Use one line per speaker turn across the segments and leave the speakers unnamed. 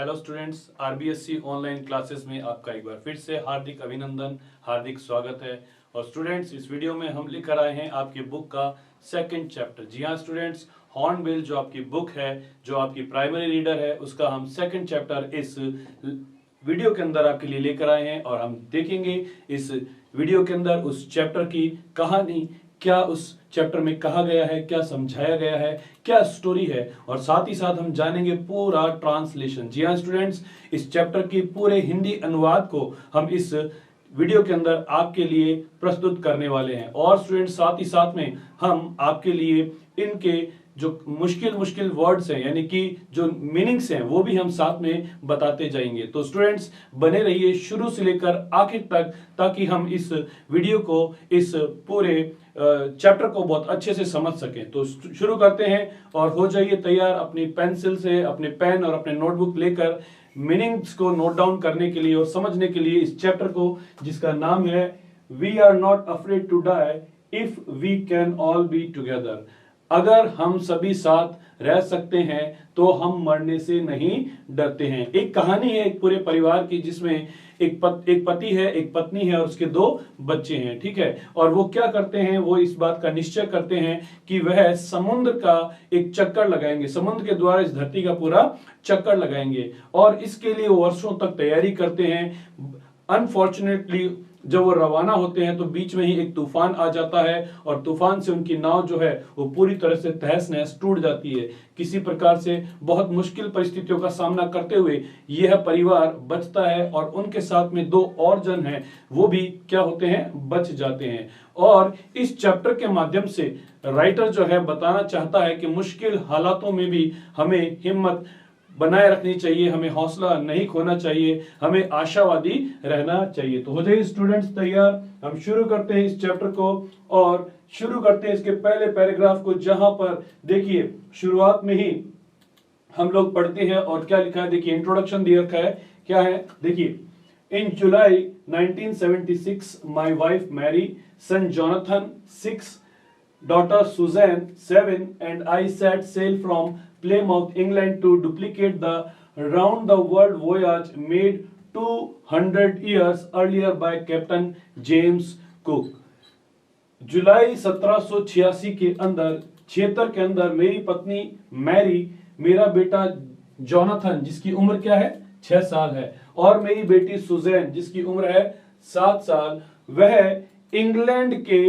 Hello students, RBSC online classes में आपका एक बार फिर से हार्दिक अभिनंदन, हार्दिक स्वागत है। और स्टूडेंट्स, इस वीडियो में हम लेकर आए हैं आपकी बुक का सेकंड चैप्टर। जी हाँ स्टूडेंट्स, हॉर्नबिल जो आपकी बुक है, जो आपकी प्राइमरी रीडर है, उसका हम सेकंड चैप्टर इस वीडियो के अंदर आपके लिए लेकर आए हैं। और हम देखेंगे इस वीडियो के अंदर उस चैप्टर की कहानी, क्या उस चैप्टर में कहा गया है, क्या समझाया गया है, क्या स्टोरी है, और साथ ही साथ हम जानेंगे पूरा ट्रांसलेशन। जी हाँ स्टूडेंट्स, इस चैप्टर की पूरे हिंदी अनुवाद को हम इस वीडियो के अंदर आपके लिए प्रस्तुत करने वाले हैं। और स्टूडेंट्स, साथ ही साथ में हम आपके लिए इनके जो मुश्किल मुश्किल वर्ड्स हैं, यानी कि जो मीनिंग्स हैं, वो भी हम साथ में बताते जाएंगे। तो स्टूडेंट्स, बने रहिए शुरू से लेकर आखिर तक, ताकि हम इस वीडियो को, इस पूरे चैप्टर को बहुत अच्छे से समझ सकें। तो शुरू करते हैं और हो जाइए तैयार अपनी पेंसिल से, अपने पेन और अपने नोटबुक लेकर मीनिंग्स को नोट डाउन करने के लिए और समझने के लिए इस चैप्टर को, जिसका नाम है we are not afraid to die if we can all be together. अगर हम सभी साथ रह सकते हैं तो हम मरने से नहीं डरते हैं। एक कहानी है एक पूरे परिवार की, जिसमें एक पति है, एक पत्नी है और उसके 2 बच्चे हैं। ठीक है, और वो क्या करते हैं, वो इस बात का निश्चय करते हैं कि वह समुद्र का एक चक्कर लगाएंगे, समुद्र के द्वारा इस धरती का पूरा चक्कर लगाएंगे। और इसके लिए वो वर्षों तक तैयारी करते हैं। अनफॉर्चुनेटली जब वो रवाना होते हैं तो बीच में ही एक तूफान आ जाता है और तूफान से उनकी नाव जो है वो पूरी तरह से तहस नहस टूट जाती है। किसी प्रकार से बहुत मुश्किल परिस्थितियों का सामना करते हुए यह परिवार बचता है और उनके साथ में 2 और जन हैं, वो भी क्या होते हैं, बच जाते हैं। और इस चैप्टर के माध्यम से राइटर जो है बताना चाहता है कि मुश्किल हालातों में भी हमें हिम्मत बनाए रखनी चाहिए, हमें हौसला नहीं खोना चाहिए, हमें आशावादी रहना चाहिए। तो हो जाइए स्टूडेंट्स तैयार, हम शुरू करते हैं इस चैप्टर को और शुरू करते हैं इसके पहले पैराग्राफ को, जहां पर देखिए शुरुआत में ही हम लोग पढ़ते हैं और क्या लिखा है। देखिए इंट्रोडक्शन दिया रखा है, क्या है देखिए। In July 1976 my wife Mary, son Jonathan 6, daughter Suzanne 7, and I set sail from Plymouth, England to duplicate the round the world voyage made 200 years earlier by Captain James Cook। जुलाई 1786 के अंदर, 76 के अंदर मेरी पत्नी मैरी, मेरा बेटा Jonathan जिसकी उम्र क्या है, 6 साल है, और मेरी बेटी सुजैन जिसकी उम्र है 7 साल, वह इंग्लैंड के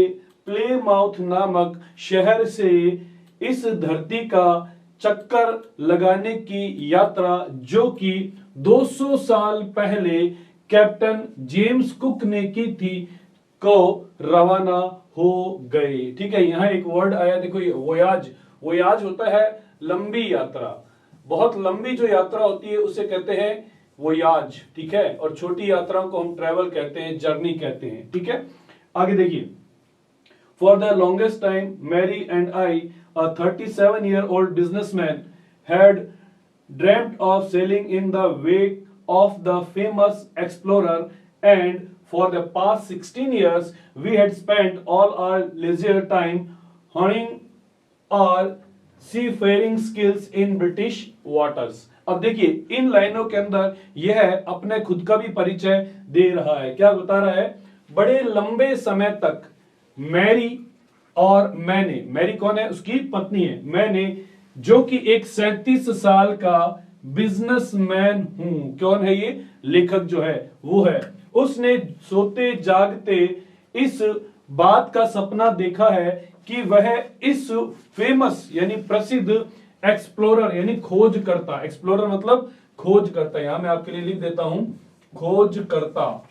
प्लेमाउथ नामक शहर से इस धरती का चक्कर लगाने की यात्रा, जो कि 200 साल पहले कैप्टन जेम्स कुक ने की थी, को रवाना हो गए। ठीक है, यहां एक वर्ड आया, देखो ये वोयाज। वोयाज होता है लंबी यात्रा, बहुत लंबी जो यात्रा होती है उसे कहते हैं वोयाज। ठीक है, और छोटी यात्राओं को हम ट्रेवल कहते हैं, जर्नी कहते हैं। ठीक है, आगे देखिए। For the longest time, Mary and I, a 37-year-old businessman, had dreamt of sailing in the wake of the famous explorer, and for the past 16 years, we had spent all our leisure time honing our seafaring skills in British waters। अब देखिए इन लाइनों के अंदर यह अपने खुद का भी परिचय दे रहा है। क्या बता रहा है, बड़े लंबे समय तक मैरी और मैंने, मैरी कौन है, उसकी पत्नी है, मैंने, जो कि एक 37 साल का बिजनेसमैन हूं। कौन है ये, लेखक जो है वो है, उसने सोते जागते इस बात का सपना देखा है कि वह इस फेमस यानी प्रसिद्ध एक्सप्लोरर यानी खोजकर्ता, एक्सप्लोरर मतलब खोजकर्ता, यहां मैं आपके लिए लिख देता हूं, खोजकर्ता।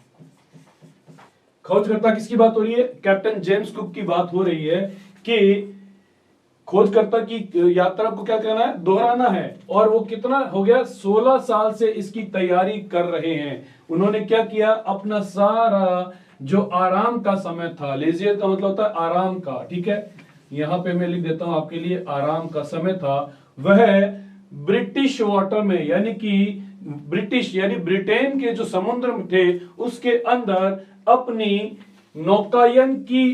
खोजकर्ता किसकी बात हो रही है, कैप्टन जेम्स कुक की बात हो रही है कि खोजकर्ता की यात्रा को क्या करना है, दोहराना है। और वो कितना हो गया, 16 साल से इसकी तैयारी कर रहे हैं। उन्होंने क्या किया, अपना सारा जो आराम का समय था, लेजियर का मतलब होता है आराम का, ठीक है, यहां पे मैं लिख देता हूं आपके लिए, आराम का समय था, वह ब्रिटिश वाटर में, यानी कि ब्रिटिश यानी ब्रिटेन के जो समुद्र थे उसके अंदर अपनी नौकायन की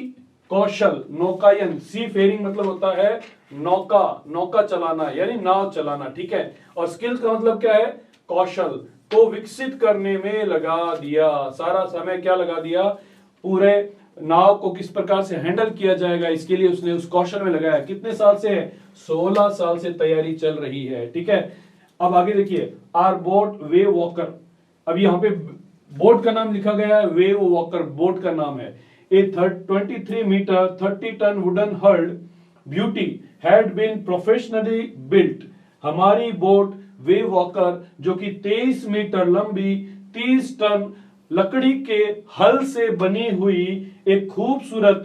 कौशल, नौकायन, सी फेयरिंग मतलब होता है नौका, नौका चलाना यानी नाव चलाना। ठीक है, और स्किल्स का मतलब क्या है, कौशल को विकसित करने में लगा दिया। सारा समय क्या लगा दिया? पूरे नाव को किस प्रकार से हैंडल किया जाएगा इसके लिए उसने उस कौशल में लगाया। कितने साल से है? 16 साल से तैयारी चल रही है। ठीक है, अब आगे देखिए, आर बोट वेव वॉकर। अब यहाँ पे बोट का नाम लिखा गया है, वेव वॉकर बोट का नाम है। A 23 metre 30 ton wooden hulled beauty had been professionally built. हमारी बोट वेव वॉकर जो कि 23 मीटर लंबी 30 टन लकड़ी के हल से बनी हुई एक खूबसूरत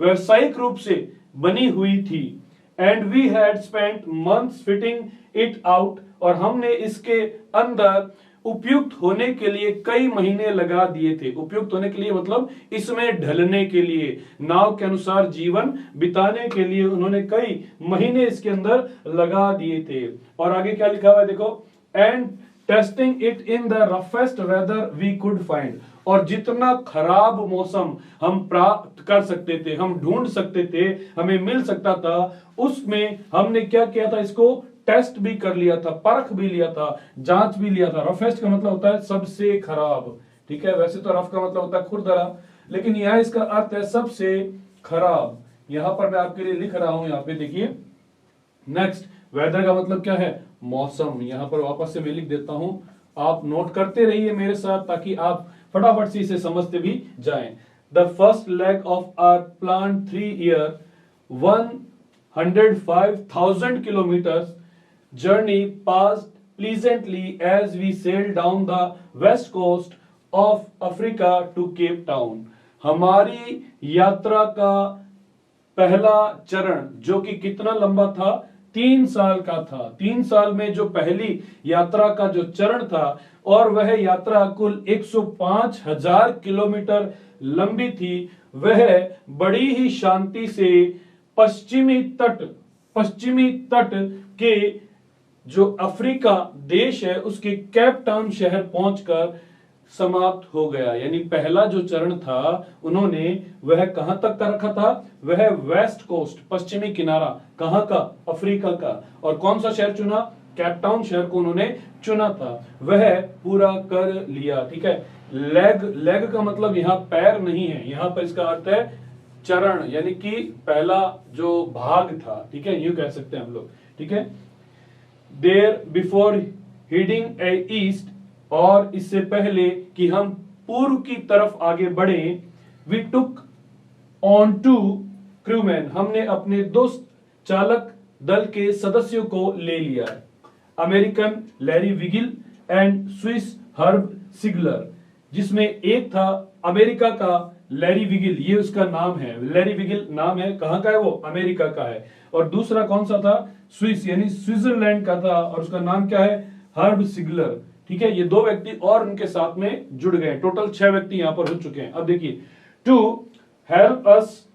व्यावसायिक रूप से बनी हुई थी। And we had spent months fitting it out, और हमने इसके अंदर उपयुक्त होने के लिए कई महीने लगा दिए थे। उपयुक्त होने के लिए मतलब इसमें ढलने के लिए, नाव के अनुसार जीवन बिताने के लिए उन्होंने कई महीने इसके अंदर लगा दिए थे। और आगे क्या लिखा हुआ है देखो, and testing it in the roughest weather we could find. और जितना खराब मौसम हम प्राप्त कर सकते थे, हम ढूंढ सकते थे, हमें मिल सकता था, उसमें हमने क्या किया था? इसको टेस्ट भी कर लिया था, परख भी लिया था, जांच भी लिया था। रफेस्ट का मतलब होता है सबसे खराब। ठीक है, वैसे तो रफ का मतलब होता है खुरदरा, लेकिन यह इसका अर्थ है सबसे खराब। यहां पर मैं आपके लिए लिख रहा हूं, यहां पे देखिए। नेक्स्ट, वेदर का मतलब क्या है? मौसम। यहां पर वापस से मैं लिख देता हूं, आप नोट करते रहिए मेरे साथ ताकि आप फटाफट से इसे समझते भी जाएं। The first leg of our plan 3 year 105,000 kilometre journey passed pleasantly as we sailed down the west coast of Africa to Cape Town। हमारी यात्रा का पहला चरण जो कि कितना लंबा था? 3 साल का था। 3 साल में जो पहली यात्रा का जो चरण था, और वह यात्रा कुल 105,000 किलोमीटर लंबी थी, वह बड़ी ही शांति से पश्चिमी तट के जो अफ्रीका देश है उसके केप टाउन शहर पहुंचकर समाप्त हो गया। यानी पहला जो चरण था उन्होंने वह कहां तक का रखा था? वह वेस्ट कोस्ट, पश्चिमी किनारा, कहां का? अफ्रीका का। और कौन सा शहर चुना? केप टाउन शहर को उन्होंने चुना था। वह पूरा कर लिया। ठीक है, लेग का मतलब यहाँ पैर नहीं है, यहाँ पर इसका अर्थ है चरण, यानी कि पहला जो भाग था। ठीक है, यूं कह सकते हैं हम लोग। ठीक है, देयर बिफोर हीडिंग ईस्ट, और इससे पहले कि हम पूर्व की तरफ आगे बढ़े, we took on to crewman, हमने अपने 2 चालक दल के सदस्यों को ले लिया, American Larry Wigil and Swiss Herb Sigler, जिसमें एक था अमेरिका का लैरी विगिल, ये उसका नाम है, लैरी विगिल नाम है, कहां का है वो? अमेरिका का है। और दूसरा कौन सा था? स्विस यानी स्विट्जरलैंड का था, और उसका नाम क्या है? हर्ब सिगलर। ठीक है, ये 2 व्यक्ति और उनके साथ में जुड़ गए, टोटल 6 व्यक्ति यहां पर हो चुके हैं। अब देखिए, to help us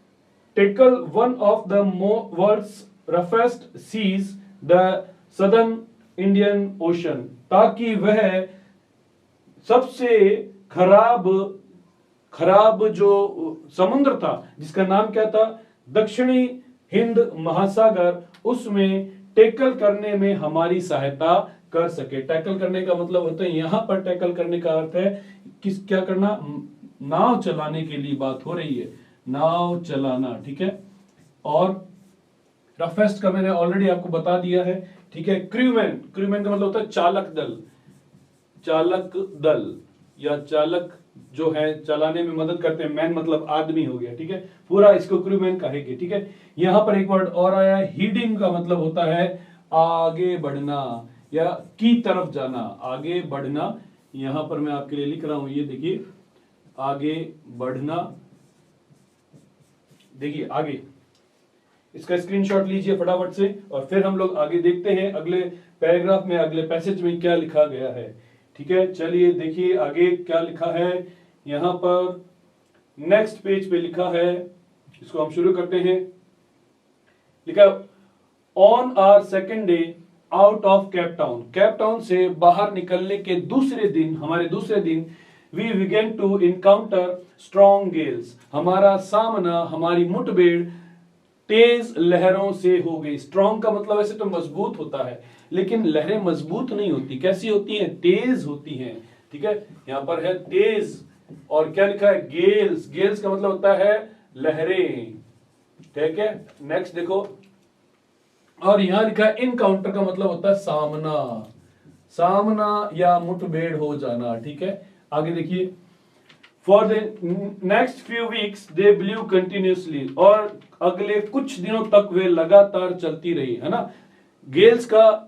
tackle one of the world's roughest seas, the southern Indian Ocean, ताकि वह सबसे खराब जो समुद्र था जिसका नाम क्या था? दक्षिणी हिंद महासागर, उसमें टैकल करने में हमारी सहायता कर सके। टैकल करने का मतलब होता है, यहां पर टैकल करने का अर्थ है किस क्या करना? नाव चलाने के लिए बात हो रही है, नाव चलाना। ठीक है, और रफेस्ट का मैंने ऑलरेडी आपको बता दिया है। ठीक है, क्रूमैन का मतलब होता है चालक दल या चालक जो है चलाने में मदद करते हैं। मैन मतलब आदमी हो गया। ठीक है, पूरा इसको क्रूमैन कहेंगे। ठीक है, यहां पर एक वर्ड और आया है, हीडिंग का मतलब होता है आगे बढ़ना या की तरफ जाना, आगे बढ़ना। यहां पर मैं आपके लिए लिख रहा हूं, ये देखिए, आगे बढ़ना। देखिए आगे, इसका स्क्रीनशॉट लीजिए फटाफट से, और फिर हम लोग आगे देखते हैं अगले पैराग्राफ में, अगले पैसेज में क्या लिखा गया है। ठीक है, चलिए देखिए आगे क्या लिखा है। यहां पर नेक्स्ट पेज पे लिखा है, इसको हम शुरू करते हैं। लिखा, on our second day out of Cape Town से बाहर निकलने के दूसरे दिन, हमारे दूसरे दिन, we began to encounter strong gales, हमारा सामना, हमारी मुठभेड़ तेज लहरों से हो गई। स्ट्रॉन्ग का मतलब ऐसे तो मजबूत होता है, लेकिन लहरें मजबूत नहीं होती। कैसी होती हैं? तेज होती हैं। ठीक है, यहां पर है तेज। और क्या लिखा है? गेल्स। गेल्स का मतलब होता है लहरें। ठीक है, नेक्स्ट देखो, और यहां लिखा है इनकाउंटर का मतलब होता है सामना, सामना या मुठभेड़ हो जाना। ठीक है, आगे देखिए, for the next few weeks they blue continuously, और अगले कुछ दिनों तक वे लगातार चलती रही, है ना। गेल्स का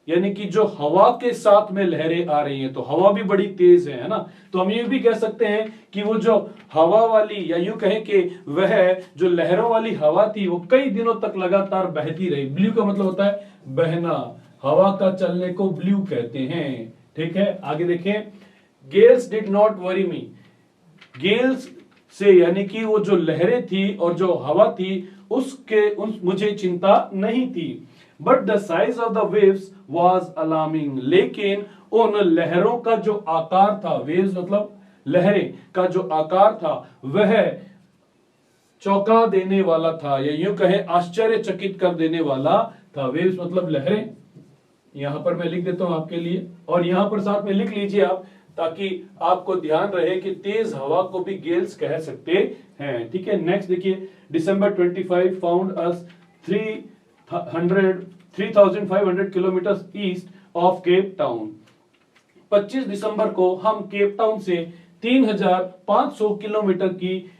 यानी कि जो हवा के साथ में लहरें आ रही हैं, तो हवा भी बड़ी तेज है ना। तो हम ये भी कह सकते हैं कि वो जो हवा वाली, या यूं कहें कि वह जो लहरों वाली हवा थी वो कई दिनों तक लगातार बहती रही। ब्लू का मतलब होता है बहना, हवा का चलने को ब्लू कहते हैं। ठीक है, आगे देखें, Gales did not worry me. Gales से यानी कि वो जो लहरें थी और जो हवा थी मुझे चिंता नहीं थी। But the size of the waves was alarming, लेकिन उन लहरों का जो आकार था, वेव्स मतलब लहरें का जो आकार था वह चौंका देने वाला था, या यूं कहें आश्चर्यचकित कर देने वाला था। वेव्स मतलब लहरें। यहां पर मैं लिख देता हूं आपके लिए, और यहां पर साथ में लिख लीजिए आप, ताकि आपको ध्यान रहे कि तेज हवा को भी गेल्स कह सकते हैं। ठीक है, नेक्स्ट देखिए, December 25 found us 3,500 kilometre east of Cape town. 25 दिसंबर को हम केप टाउन से 3,500 किलोमीटर की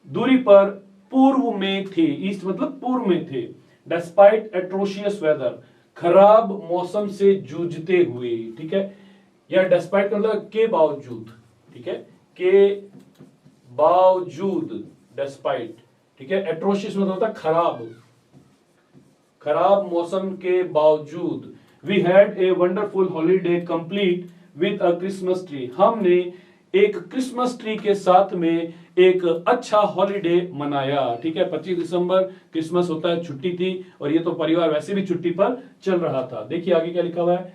दूरी पर पूर्व में थे। ईस्ट मतलब पूर्व में थे। डिस्पाइट एट्रोशियस वेदर, खराब मौसम से जूझते हुए। ठीक है, या डिस्पाइट मतलब के बावजूद। ठीक है, के बावजूद, डिस्पाइट। ठीक है, एट्रोशियस मतलब होता है खराब, खराब मौसम के बावजूद। We had a wonderful holiday complete with a Christmas tree, हमने एक क्रिसमस ट्री के साथ में एक अच्छा हॉलीडे मनाया। ठीक है, 25 दिसंबर क्रिसमस होता है, छुट्टी थी, और ये तो परिवार वैसे भी छुट्टी पर चल रहा था। देखिए आगे क्या लिखा हुआ है,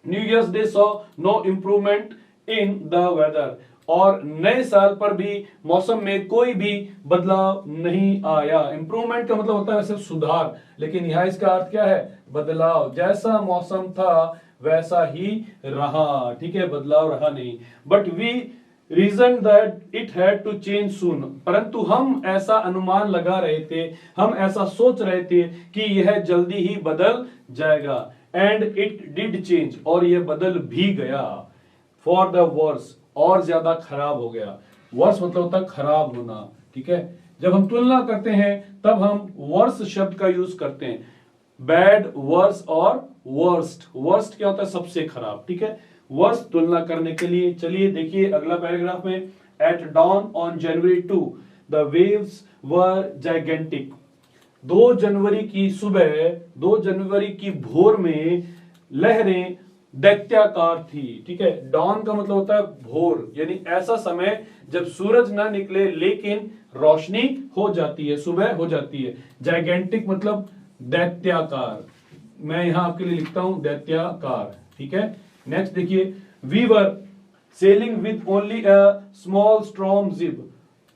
New Year's Day saw no improvement in the weather, और नए साल पर भी मौसम में कोई भी बदलाव नहीं आया। इंप्रूवमेंट का मतलब होता है वैसे सुधार, लेकिन यहां इसका अर्थ क्या है? बदलाव। जैसा मौसम था वैसा ही रहा। ठीक है, बदलाव रहा नहीं। But we reason that it had to change soon, परंतु हम ऐसा अनुमान लगा रहे थे, हम ऐसा सोच रहे थे कि यह जल्दी ही बदल जाएगा। एंड इट डिड चेंज, और यह बदल भी गया। फॉर द वर्स, और ज्यादा खराब हो गया। वर्स मतलब होता है खराब होना। ठीक है, जब हम तुलना करते हैं तब हम वर्स शब्द का यूज करते हैं। बैड, वर्स और वर्स्ट। वर्स्ट क्या होता है? सबसे खराब। ठीक है, वर्स तुलना करने के लिए। चलिए देखिए अगला पैराग्राफ में, at dawn on January 2 the waves were gigantic. 2 जनवरी की सुबह, 2 जनवरी की भोर में लहरें दैत्याकार थी। ठीक है, डॉन का मतलब होता है भोर, यानी ऐसा समय जब सूरज ना निकले लेकिन रोशनी हो जाती है, सुबह हो जाती है। जाइगेंटिक मतलब दैत्याकार। मैं यहां आपके लिए लिखता हूं दैत्याकार। ठीक है, नेक्स्ट देखिए, we were sailing with only a small strong jib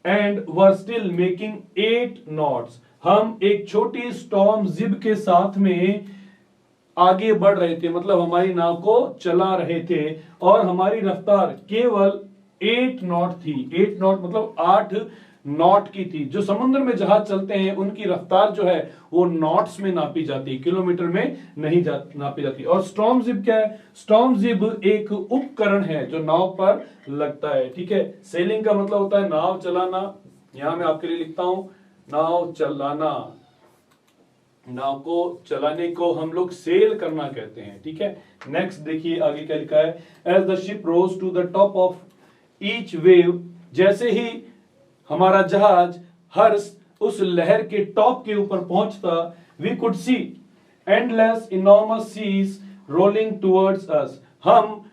and were still making 8 knots. हम एक छोटी स्टॉर्म जिब के साथ में आगे बढ़ रहे थे, मतलब हमारी नाव को चला रहे थे, और हमारी रफ्तार केवल 8 नॉट थी। 8 नॉट मतलब 8 नॉट की थी। जो समुद्र में जहाज चलते हैं उनकी रफ्तार जो है वो नॉट्स में नापी जाती है, किलोमीटर में नहीं नापी जाती। और स्टॉर्म जिब क्या है? स्टॉर्म जिब एक उपकरण है जो नाव पर लगता है। ठीक है, सेलिंग का मतलब होता है नाव चलाना। यहां मैं आपके लिए लिखता हूं नाव चलाना। नाव को चलाने को हम लोग सेल करना कहते हैं। ठीक है, नेक्स्ट देखिए आगे क्या लिखा है, as the ship rose to the top of each wave, जैसे ही हमारा जहाज हर उस लहर के टॉप के ऊपर पहुंचता, we could see endless enormous seas rolling towards us, हम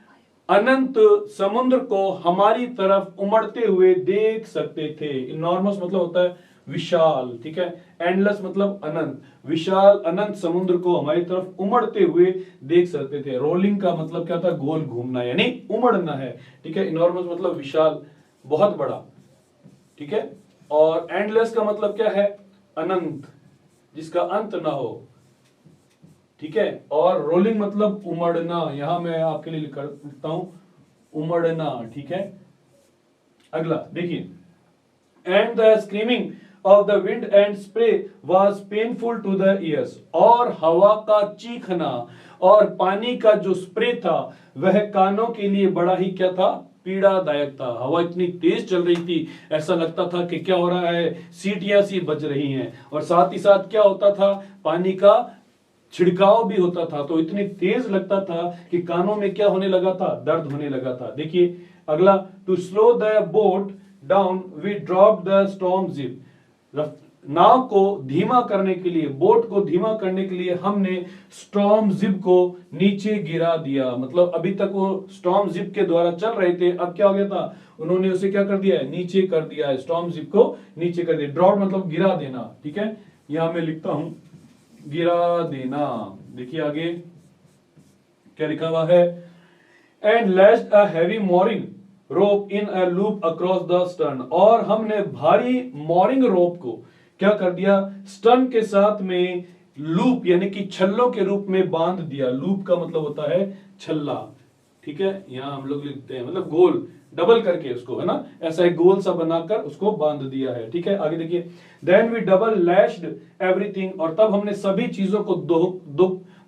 अनंत समुद्र को हमारी तरफ उमड़ते हुए देख सकते थे। इनॉर्मस मतलब होता है विशाल। ठीक है, एंडलेस मतलब अनंत, विशाल अनंत समुद्र को हमारी तरफ उमड़ते हुए देख सकते थे। रोलिंग का मतलब क्या था? गोल घूमना, यानी उमड़ना है। ठीक है, इनॉर्मस मतलब विशाल, बहुत बड़ा। ठीक है, और एंडलेस का मतलब क्या है? अनंत, जिसका अंत ना हो। ठीक है। और रोलिंग मतलब उमड़ना, यहां मैं आपके लिए लिखता हूं उमड़ना, ठीक है। अगला देखिए, and the screaming of the wind and spray was painful to the ears, और हवा का चीखना और पानी का जो स्प्रे था वह कानों के लिए बड़ा ही क्या था, पीड़ादायक था। हवा इतनी तेज चल रही थी, ऐसा लगता था कि क्या हो रहा है, सीटियां सी बज रही हैं, और साथ ही साथ क्या होता था, पानी का छिड़काव भी होता था, तो इतनी तेज लगता था कि कानों में क्या होने लगा था, दर्द होने लगा था। देखिए अगला, to slow the boat down we drop the storm jib, नाव को धीमा करने के लिए, बोट को धीमा करने के लिए हमने स्टॉर्म जिप को नीचे गिरा दिया। मतलब अभी तक वो स्टॉर्म जिप के द्वारा चल रहे थे, अब क्या हो गया था, उन्होंने उसे क्या कर दिया है, नीचे कर दिया है, स्टॉर्म जिप को नीचे कर दिया। ड्रॉप मतलब गिरा देना, ठीक है, यहां मैं लिखता हूं गिरा देना। देखिए आगे क्या लिखा हुआ है, and lashed a heavy mooring rope in a loop across the stern, और हमने भारी mooring रोप को क्या कर दिया, स्टर्न के साथ में लूप यानी कि छल्लों के रूप में बांध दिया। लूप का मतलब होता है छल्ला, ठीक है, यहां हम लोग लिखते हैं मतलब गोल, डबल करके उसको, है ना, ऐसा एक गोल सा बनाकर उसको बांध दिया है, ठीक है। आगे देखिए, then we double lashed everything, और तब हमने सभी चीजों को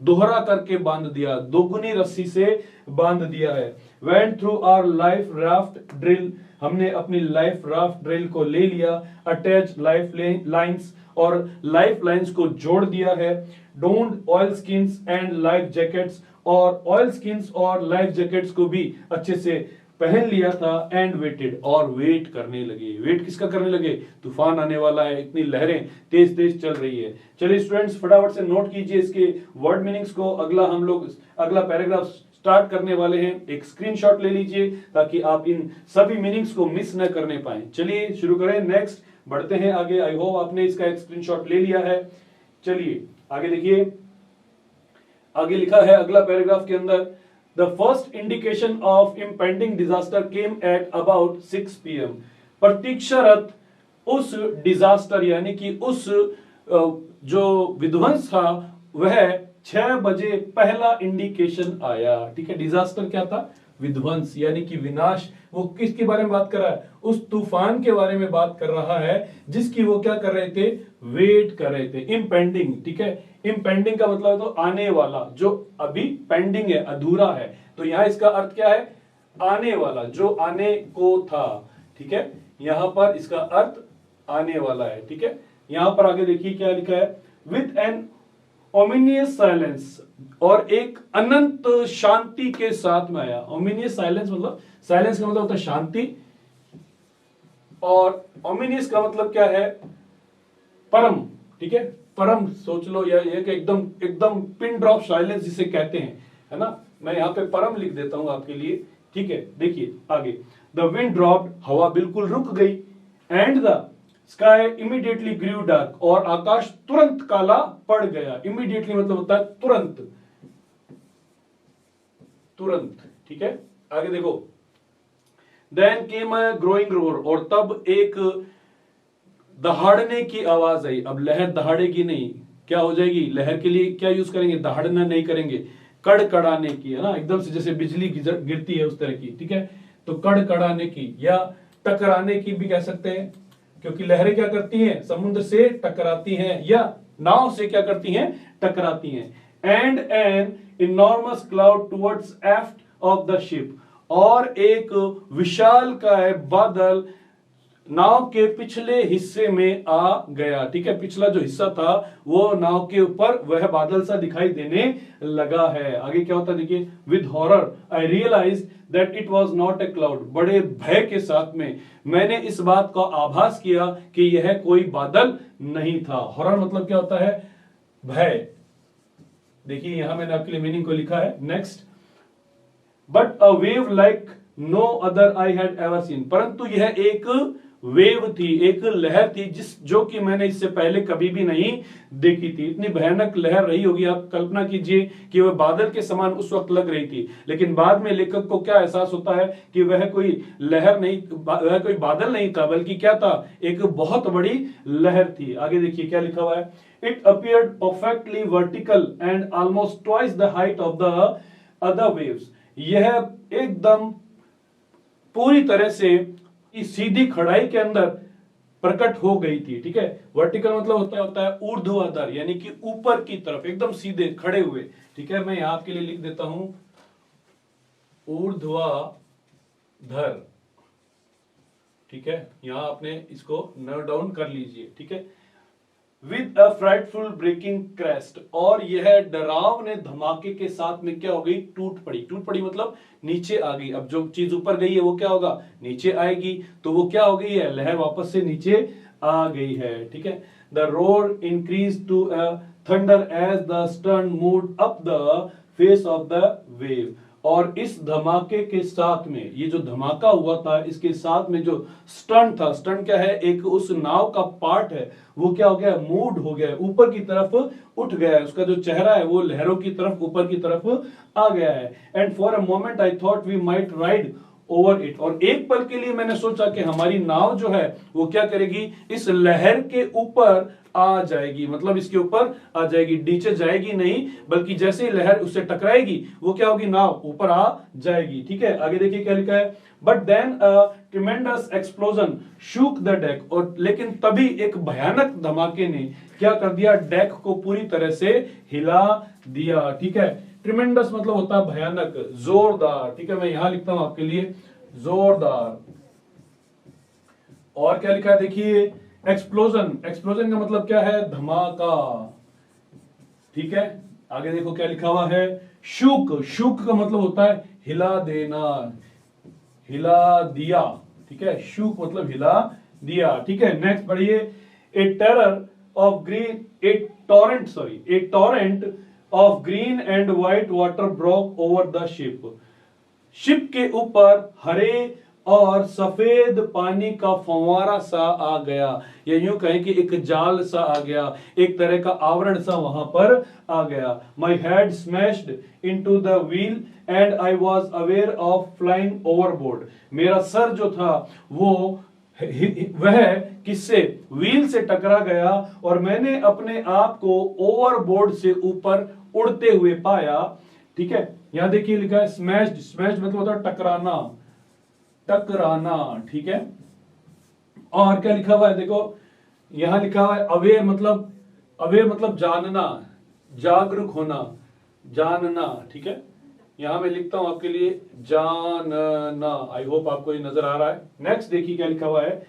दोहरा करके बांध दिया, दोगुनी रस्सी से बांध दिया है। Went through our life raft drill, हमने अपनी लाइफ राफ्ट ड्रिल को ले लिया। अटैच लाइफ लाइंस, और लाइफ लाइंस को जोड़ दिया है। Donned oilskins and life jackets, और ऑयल स्किन्स और लाइफ जैकेट्स को भी अच्छे से पहन लिया था। एंड वेटेड, और वेट करने लगे। वेट किसका करने लगे, तूफान आने वाला है, इतनी लहरें तेज तेज चल रही है। चलिए स्टूडेंट्स फटाफट से नोट कीजिए इसके वर्ड मीनिंग्स को। अगला हम लोग अगला पैराग्राफ स्टार्ट करने वाले हैं, एक स्क्रीनशॉट ले लीजिए ताकि आप इन सभी मीनिंग्स को मिस न करने पाए। चलिए शुरू करें, नेक्स्ट बढ़ते हैं आगे। आई होप आपने इसका एक स्क्रीनशॉट ले लिया है। चलिए आगे देखिए, आगे लिखा है अगला पैराग्राफ के अंदर, the first indication of impending disaster came at about 6 PM। प्रतीक्षारत उस डिजास्टर यानी कि उस जो विध्वंस था वह 6 बजे पहला इंडिकेशन आया, ठीक है। डिजास्टर क्या था, विध्वंस यानी कि विनाश। वो किसके बारे में बात कर रहा है, उस तूफान के बारे में बात कर रहा है जिसकी वो क्या कर रहे थे, वेट कर रहे थे। इम्पेंडिंग, ठीक है, इम्पेंडिंग का मतलब है तो आने वाला, जो अभी पेंडिंग है, अधूरा है, तो यहां इसका अर्थ क्या है, आने वाला, जो आने को था, ठीक है, यहां पर इसका अर्थ आने वाला है, ठीक है। यहां पर आगे देखिए क्या लिखा है, विथ एन ओमिनियस साइलेंस, और एक अनंत शांति के साथ में आया। ओमिनियस साइलेंस मतलब, साइलेंस का मतलब होता है शांति, और ओमिनियस का मतलब क्या है, परम, ठीक है, परम सोच लो, या एकदम एकदम पिन ड्रॉप साइलेंस जिसे कहते हैं, है ना। मैं यहां पे परम लिख देता हूं आपके लिए, ठीक है। देखिए आगे, द विंड ड्रॉप्ड, हवा बिल्कुल रुक गई। And the sky immediately grew dark, और आकाश तुरंत काला पड़ गया। इमीडिएटली मतलब होता है तुरंत, तुरंत, ठीक है। आगे देखो, then came a growing roar, और तब एक दहाड़ने की आवाज आई। अब लहर दहाड़ेगी नहीं, क्या हो जाएगी, लहर के लिए क्या यूज करेंगे, दहाड़ना नहीं करेंगे, कड़कड़ाने की, है ना, एकदम से जैसे बिजली गिरती है उस तरह की, ठीक है। तो कड़कड़ाने की या टकराने की भी कह सकते हैं, क्योंकि लहरें क्या करती हैं, समुद्र से टकराती हैं, या नाव से क्या करती हैं, टकराती हैं। And an enormous cloud towards aft of the ship, और एक विशाल काय बादल नाव के पिछले हिस्से में आ गया, ठीक है। पिछला जो हिस्सा था वो नाव के ऊपर वह बादल सा दिखाई देने लगा है। आगे क्या होता है देखिए, with horror I realise that it was not a cloud, बड़े भय के साथ में मैंने इस बात का आभास किया कि यह कोई बादल नहीं था। हॉरर मतलब क्या होता है, भय। देखिए यहां मैंने आपके लिए मीनिंग को लिखा है, next, but a wave like no other I had ever seen, परंतु यह एक वेव थी, एक लहर थी जो कि मैंने इससे पहले कभी भी नहीं देखी थी। इतनी भयानक लहर रही होगी, आप कल्पना कीजिए कि वह बादल के समान उस वक्त लग रही थी, लेकिन बाद में लेखक को क्या एहसास होता है कि वह कोई लहर नहीं, वह कोई बादल नहीं था, बल्कि क्या था, एक बहुत बड़ी लहर थी। आगे देखिए क्या लिखा हुआ है, It appeared perfectly vertical and almost twice the height of the other waves. यह एकदम पूरी तरह से इस सीधी खड़ाई के अंदर प्रकट हो गई थी। ठीक है, वर्टिकल मतलब होता है ऊर्ध्वाधर, यानी कि ऊपर की तरफ एकदम सीधे खड़े हुए। ठीक है, मैं यहां आपके लिए लिख देता हूं ऊर्ध्वाधर। ठीक है, यहां आपने इसको नोट डाउन कर लीजिए। ठीक है, with a frightful breaking crest, और यह डरावने धमाके के साथ में क्या हो गई, टूट पड़ी। टूट पड़ी मतलब नीचे आ गई। अब जो चीज ऊपर गई है वो क्या होगा, नीचे आएगी, तो वो क्या हो गई है, लहर वापस से नीचे आ गई है। ठीक है, the roar increase to a thunder as the stern moved up the face of the wave. और इस धमाके के साथ में, ये जो धमाका हुआ था इसके साथ में जो स्टर्न था, स्टर्न क्या है, एक उस नाव का पार्ट है, वो क्या हो गया, मूड हो गया, ऊपर की तरफ उठ गया है। उसका जो चेहरा है वो लहरों की तरफ, ऊपर की तरफ आ गया है। And for a moment I thought we might ride over it, और एक पल के लिए मैंने सोचा कि हमारी नाव जो है वो क्या करेगी, इस लहर के ऊपर आ जाएगी, मतलब इसके ऊपर आ जाएगी, नीचे जाएगी नहीं, बल्कि जैसे ही लहर उससे टकराएगी वो क्या होगी, नाव ऊपर आ जाएगी। ठीक है, आगे देखिए क्या लिखा है, but then a tremendous explosion shook the deck, और लेकिन तभी एक भयानक धमाके ने क्या कर दिया, डेक को पूरी तरह से हिला दिया। ठीक है, ट्रिमेंडस मतलब होता है भयानक, जोरदार। ठीक है, मैं यहां लिखता हूं आपके लिए जोरदार। और क्या लिखा है देखिए, एक्सप्लोजन, एक्सप्लोजन का मतलब क्या है, धमाका। ठीक है, आगे देखो क्या लिखा हुआ है, शूक, शूक का मतलब होता है हिला देना, हिला दिया। ठीक है, शूक मतलब हिला दिया। ठीक है, नेक्स्ट पढ़िए, a terror of green, a torrent of green and white water broke over the ship. Ship के ऊपर हरे और सफेद पानी का फंवारा सा आ गया, या यूं कहें कि एक जाल सा आ गया, एक तरह का आवरण सा वहां पर आ गया। My head smashed into the wheel and I was aware of flying overboard. मेरा सर जो था वो वह किससे, व्हील से टकरा गया, और मैंने अपने आप को ओवरबोर्ड से ऊपर उड़ते हुए पाया। ठीक है, यहां देखिए लिखा है स्मैश्ड, स्मैश्ड मतलब होता है टकराना, टकराना। ठीक है, और क्या लिखा हुआ है देखो, यहां लिखा हुआ है अवेयर मतलब, अवेयर मतलब जानना, जागरूक होना, जानना। ठीक है, यहां मैं लिखता हूं आपके लिए जानना। आई होप आपको ये नजर आ रहा है। नेक्स्ट देखिए क्या लिखा हुआ है,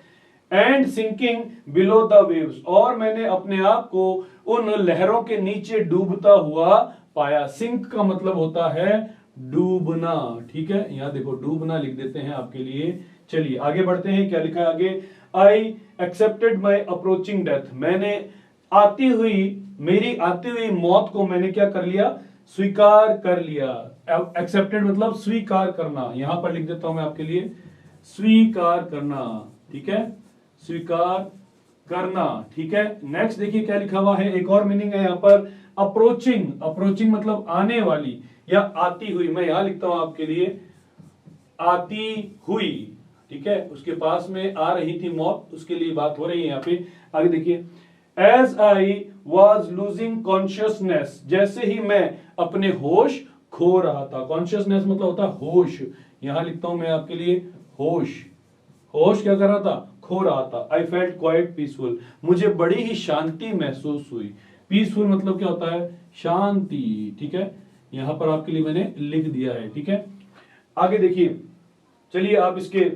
and sinking below the waves, और मैंने अपने आप को उन लहरों के नीचे डूबता हुआ पाया। सिंक का मतलब होता है डूबना। ठीक है, यहां देखो डूबना लिख देते हैं आपके लिए। चलिए आगे बढ़ते हैं, क्या लिखा है आगे, I accepted my approaching death, मैंने आती हुई, मेरी आती हुई मौत को मैंने क्या कर लिया, स्वीकार कर लिया। एक्सेप्टेड मतलब स्वीकार करना, यहां पर लिख देता हूं मैं आपके लिए स्वीकार करना। ठीक है, स्वीकार करना। ठीक है, नेक्स्ट देखिए क्या लिखा हुआ है, एक और मीनिंग है यहां पर, अप्रोचिंग, अप्रोचिंग मतलब आने वाली या आती हुई। मैं यहां लिखता हूं आपके लिए आती हुई। ठीक है, उसके पास में आ रही थी मौत, उसके लिए बात हो रही है यहां पे। आगे देखिए, as I was losing consciousness, जैसे ही मैं अपने होश खो रहा था। कॉन्शियसनेस मतलब होता है होश, यहां लिखता हूं मैं आपके लिए होश। होश क्या कर रहा था, खो रहा था। आई फेल्ट क्वाइट पीसफुल, मुझे बड़ी ही शांति महसूस हुई। पीसफुल मतलब क्या होता है, शांति। ठीक है, यहां पर आपके लिए मैंने लिख दिया है। ठीक है, आगे देखिए, चलिए आप इसके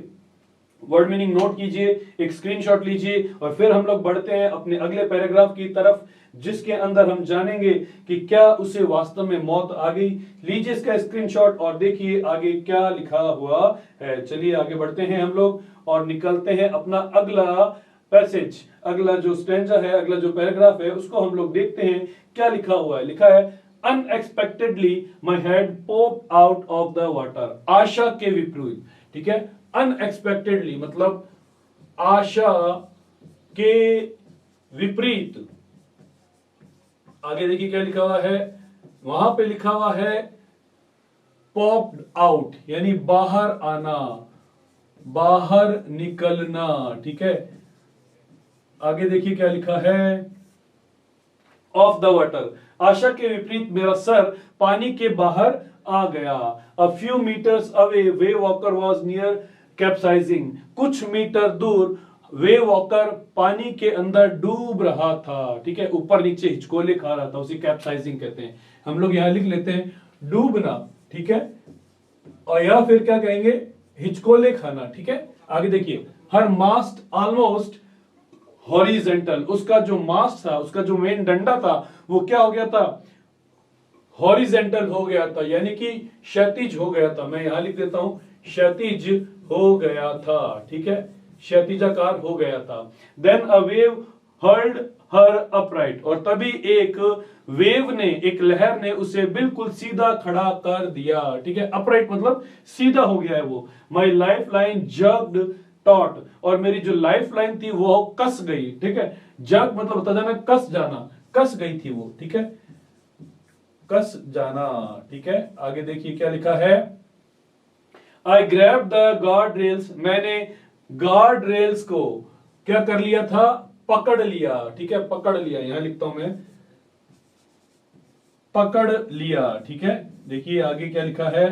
वर्ड मीनिंग नोट कीजिए, एक स्क्रीनशॉट लीजिए, और फिर हम लोग बढ़ते हैं अपने अगले पैराग्राफ की तरफ, जिसके अंदर हम जानेंगे कि क्या उसे वास्तव में मौत आ गई। लीजिए इसका स्क्रीनशॉट और देखिए आगे क्या लिखा हुआ है। चलिए आगे बढ़ते हैं हम लोग और निकलते हैं अपना अगला पैसेज, अगला जो स्टैंजा है, अगला जो पैराग्राफ है, उसको हम लोग देखते हैं क्या लिखा हुआ है। लिखा है, unexpectedly my head pop out of the water, आशा के विपरीत। ठीक है, अनएक्सपेक्टेडली मतलब आशा के विपरीत। आगे देखिए क्या लिखा हुआ है, वहां पे लिखा हुआ है पॉप्ड आउट, यानी बाहर आना, बाहर निकलना। ठीक है, आगे देखिए क्या लिखा है, ऑफ द वाटर। आशा के विपरीत मेरा सर पानी के बाहर आ गया। A few metres away Wavewalker was near capsizing. कुछ मीटर दूर वे वॉकर पानी के अंदर डूब रहा था। ठीक है, ऊपर नीचे हिचकोले खा रहा था, उसी कैप्साइजिंग कहते हैं। हम लोग यहां लिख लेते हैं डूबना। ठीक है, और या फिर क्या कहेंगे, हिचकोले खाना। ठीक है, आगे देखिए, हर मास्ट ऑलमोस्ट हॉरिजेंटल। उसका जो मास्ट था, उसका जो मेन डंडा था, वो क्या हो गया था, हॉरिजेंटल हो गया था, यानी कि क्षैतिज हो गया था। मैं यहां लिख देता हूं, क्षैतिज हो गया था। ठीक है, क्षैतिजाकार हो गया था। Then a wave hurled her upright. और तभी एक वेव ने, एक लहर ने उसे बिल्कुल सीधा खड़ा कर दिया। ठीक है, अपराइट मतलब सीधा हो गया है वो। My life line jerked taut. और मेरी जो लाइफ लाइन थी वो कस गई। ठीक है, जग मतलब बता जाना, कस जाना, कस गई थी वो। ठीक है, कस जाना। ठीक है, आगे देखिए क्या लिखा है, आई ग्रैब द गार्ड रेल्स। मैंने गार्ड रेल्स को क्या कर लिया था, पकड़ लिया। ठीक है, पकड़ लिया, यहां लिखता हूं मैं, पकड़ लिया। ठीक है, देखिए आगे क्या लिखा है,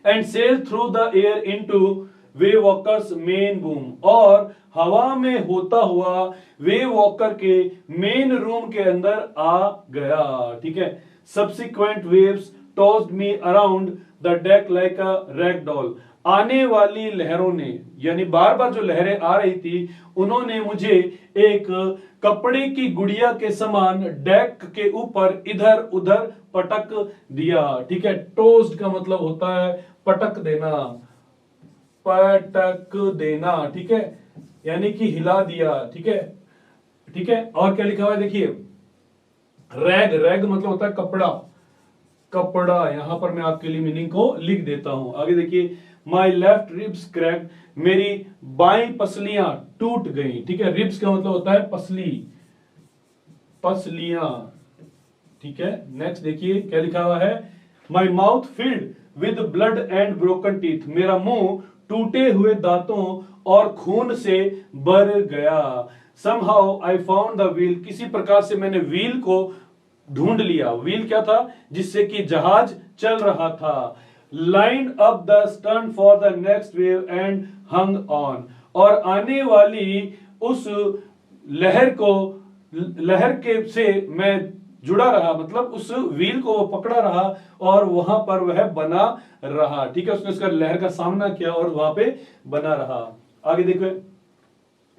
and sail through the air into Wavewalker's main boom. और हवा में होता हुआ वे वॉकर के मेन रूम के अंदर आ गया। ठीक है, subsequent waves tossed me around the deck like a rag doll. आने वाली लहरों ने, यानी बार बार जो लहरें आ रही थी, उन्होंने मुझे एक कपड़े की गुड़िया के समान डेक के ऊपर इधर उधर पटक दिया। ठीक है, टोस्ड का मतलब होता है पटक देना, पटक देना। ठीक है, यानी कि हिला दिया। ठीक है, ठीक है, और क्या लिखा हुआ है देखिए, रैग, रैग मतलब होता है कपड़ा, कपड़ा। यहां पर मैं आपके लिए मीनिंग को लिख देता हूं। आगे देखिए, माई लेफ्ट रिब्स क्रैक्ड। मेरी बाई पसलियां टूट गई। ठीक है, रिब्स का मतलब होता है पसली, पसलियां। ठीक है, नेक्स्ट देखिए क्या लिखा हुआ है, my mouth filled with blood and broken teeth. मेरा मुंह टूटे हुए दांतों और खून से भर गया। Somehow I found the wheel. किसी प्रकार से मैंने व्हील को ढूंढ लिया। व्हील क्या था, जिससे कि जहाज चल रहा था। Lined up the stern for the next wave and hung on. और आने वाली उस लहर को, लहर के से मैं जुड़ा रहा, मतलब उस व्हील को वो पकड़ा रहा और वहां पर वह बना रहा। ठीक है, उसने उसका लहर का सामना किया और वहां पे बना रहा। आगे देखो,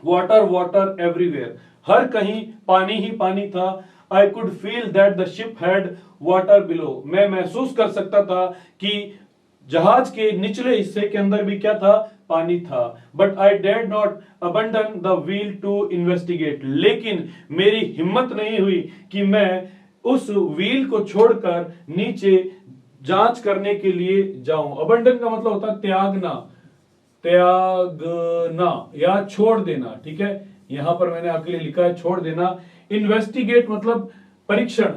वाटर वाटर एवरीवेयर। हर कहीं पानी ही पानी था। I could feel that the ship had water below. मैं महसूस कर सकता था कि जहाज के निचले हिस्से के अंदर भी क्या था, पानी था। But I did not abandon the wheel to investigate. लेकिन मेरी हिम्मत नहीं हुई कि मैं उस व्हील को छोड़कर नीचे जांच करने के लिए जाऊं। अबंडन का मतलब होता है त्यागना, त्यागना या छोड़ देना। ठीक है, यहां पर मैंने आपके लिए लिखा है छोड़ देना। इन्वेस्टिगेट मतलब परीक्षण,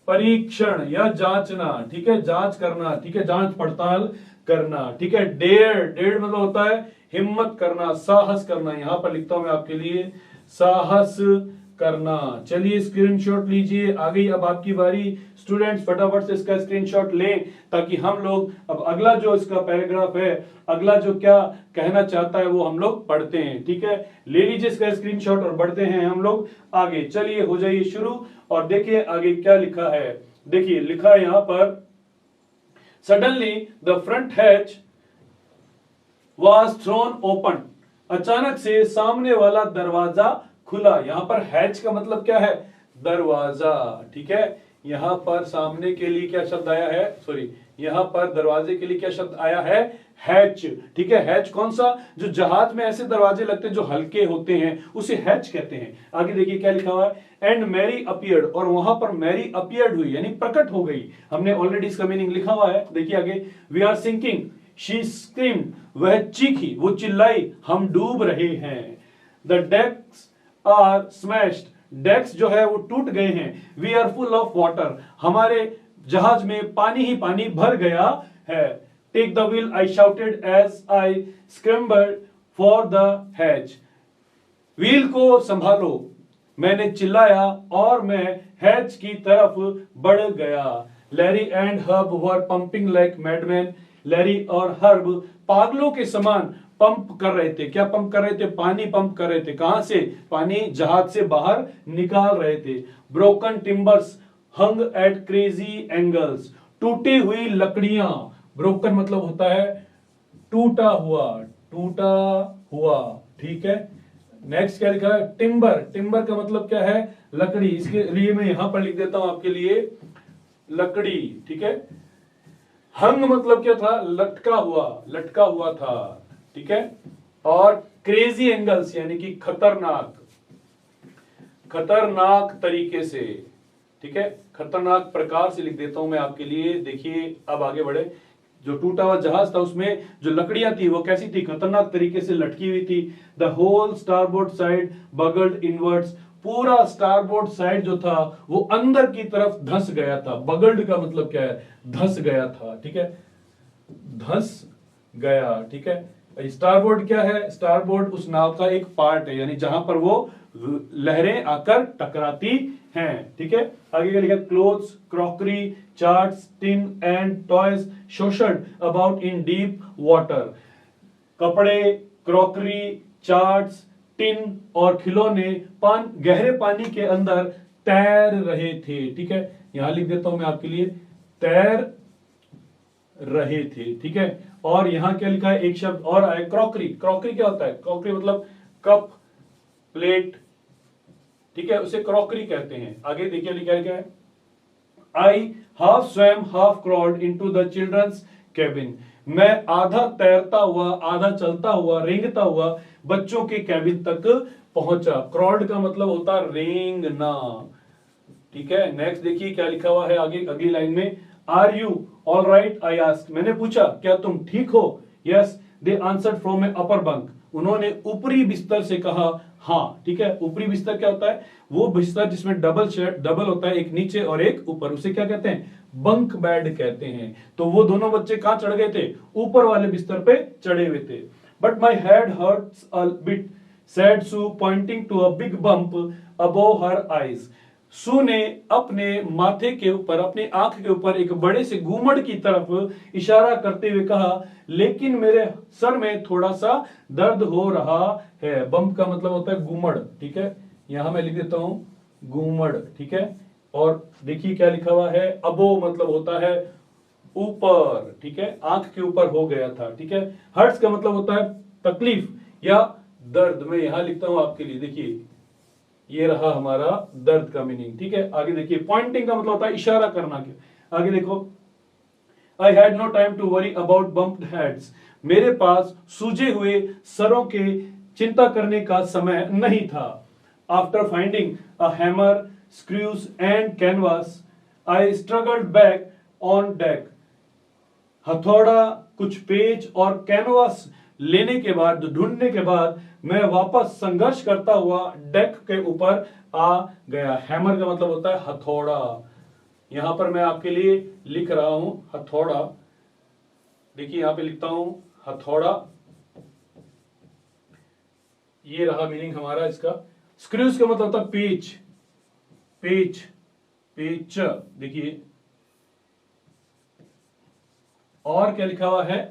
परीक्षण या जांचना। ठीक है, जांच करना। ठीक है, जांच पड़ताल करना। ठीक है, डेयर, डेयर मतलब होता है हिम्मत करना, साहस करना। यहां पर लिखता हूं मैं आपके लिए, साहस करना। चलिए स्क्रीनशॉट लीजिए। आ गई अब आपकी बारी। स्टूडेंट्स फटाफट से इसका स्क्रीनशॉट लें, ताकि हम लोग अब अगला जो इसका पैराग्राफ है, अगला जो क्या कहना चाहता है, वो हम लोग पढ़ते हैं। ठीक है, ले लीजिए इसका स्क्रीनशॉट और बढ़ते हैं हम लोग आगे। चलिए हो जाइए शुरू और देखिए आगे क्या लिखा है। देखिए लिखा है यहां पर, suddenly the front hatch was thrown open। अचानक से सामने वाला दरवाजा खुला। यहां पर हैच का मतलब क्या है, दरवाजा। ठीक है, यहां पर सामने के लिए क्या शब्द आया है, सॉरी, यहां पर दरवाजे के लिए क्या शब्द आया है, हैच। ठीक है, हैच कौन सा, जो जहाज में ऐसे दरवाजे लगते हैं जो हल्के होते हैं, उसे हैच कहते हैं। आगे देखिए क्या लिखा हुआ है, एंड मैरी अपीयर्ड। और वहां पर मैरी अपीयर्ड हुई, यानी प्रकट हो गई। हमने ऑलरेडी इसका मीनिंग लिखा हुआ है। देखिए आगे, we are sinking, she screamed, वह चीखी, वो चिल्लाई, हम डूब रहे हैं। The decks are smashed, decks जो है वो टूट गए हैं। We are full of water, हमारे जहाज में पानी ही पानी भर गया है। Take the wheel, I shouted as I scrambled for the hatch. Wheel को संभालो, मैंने चिल्लाया और मैं हैच की तरफ बढ़ गया। Larry and Herb were pumping like madmen. Larry और हर्ब पागलों के समान पंप कर रहे थे। क्या पंप कर रहे थे? पानी पंप कर रहे थे। कहां से? पानी जहाज से बाहर निकाल रहे थे। ब्रोकन टिम्बर्स हंग एट क्रेजी एंगल्स। टूटी हुई लकड़ियां। ब्रोकन मतलब होता है टूटा हुआ, टूटा हुआ, ठीक है। नेक्स्ट क्या लिखा है? टिम्बर। टिम्बर का मतलब क्या है? लकड़ी। इसके लिए मैं यहां पर लिख देता हूं आपके लिए लकड़ी, ठीक है। हंग मतलब क्या था? लटका हुआ, लटका हुआ था, ठीक है। और क्रेजी एंगल्स यानी कि खतरनाक, खतरनाक तरीके से, ठीक है, खतरनाक प्रकार से लिख देता हूं मैं आपके लिए। देखिए अब आगे बढ़े। जो टूटा हुआ जहाज था उसमें जो लकड़ियां थी वो कैसी थी? खतरनाक तरीके से लटकी हुई थी। The whole starboard side buckled inwards. पूरा स्टारबोर्ड साइड जो था वो अंदर की तरफ धंस गया था। बगल्ड का मतलब क्या है? धंस गया था, ठीक है, धंस गया, ठीक है। स्टारबोर्ड क्या है? स्टारबोर्ड उस नाव का एक पार्ट है, यानी जहां पर वो लहरें आकर टकराती हैं, ठीक है। आगे क्या लिखा? Clothes, crockery, charts, tin and toys sloshed about in deep water. कपड़े, क्रॉकरी, चार्ट्स, टिन और खिलौने गहरे पानी के अंदर तैर रहे थे, ठीक है। यहां लिख देता हूं मैं आपके लिए, तैर रहे थे, ठीक है। और यहां क्या लिखा है? एक शब्द और आया, क्रॉकरी। क्रॉकरी क्या होता है? क्रॉकरी मतलब कप, प्लेट, ठीक है, उसे क्रॉकरी कहते हैं। आगे देखिए लिखा है, I half swam half crawled into the children's cabin. मैं आधा तैरता हुआ, आधा चलता हुआ, रेंगता हुआ बच्चों के कैबिन तक पहुंचा। क्रॉल्ड का मतलब होता है रेंगना, ठीक है। नेक्स्ट देखिए क्या लिखा हुआ है आगे अगली लाइन में, are you all right I asked. मैंने पूछा क्या तुम ठीक हो? Yes they answered from a upper bunk. उन्होंने ऊपरी बिस्तर से कहा हाँ, ठीक है। ऊपरी बिस्तर क्या होता है? वो बिस्तर जिसमें डबल होता है, एक नीचे और एक ऊपर, उसे क्या कहते हैं? बंक बेड कहते हैं। तो वो दोनों बच्चे कहां चढ़ गए थे? ऊपर वाले बिस्तर पे चढ़े हुए थे। But my head hurts a bit said Sue pointing to a big bump above her eyes। सू ने अपने माथे के ऊपर, अपनी आंख के ऊपर एक बड़े से घूमड़ की तरफ इशारा करते हुए कहा, लेकिन मेरे सर में थोड़ा सा दर्द हो रहा है। बम्प का मतलब होता है घूमड़, ठीक है। यहां मैं लिख देता हूं घूमड़, ठीक है। और देखिए क्या लिखा हुआ है, अबो मतलब होता है ऊपर, ठीक है, आंख के ऊपर हो गया था, ठीक है। हर्ट्स का मतलब होता है तकलीफ या दर्द। मैं यहां लिखता हूं आपके लिए, देखिए ये रहा हमारा दर्द का मीनिंग, ठीक है। आगे देखिए पॉइंटिंग का मतलब होता है इशारा करना। आगे देखो, I had no time to worry about bumped heads. मेरे पास सूजे हुए सरों के चिंता करने का समय नहीं था। After finding a hammer, screws and canvas I struggled back on deck. हथौड़ा, कुछ पेच और कैनवास लेने के बाद, ढूंढने के बाद मैं वापस संघर्ष करता हुआ डेक के ऊपर आ गया। हैमर का मतलब होता है हथौड़ा। यहां पर मैं आपके लिए लिख रहा हूं हथौड़ा। देखिए यहां पे लिखता हूं हथौड़ा, ये रहा मीनिंग हमारा इसका। स्क्रूज का मतलब होता है पेच, पेच, पेच, देखिए। और क्या लिखा हुआ है?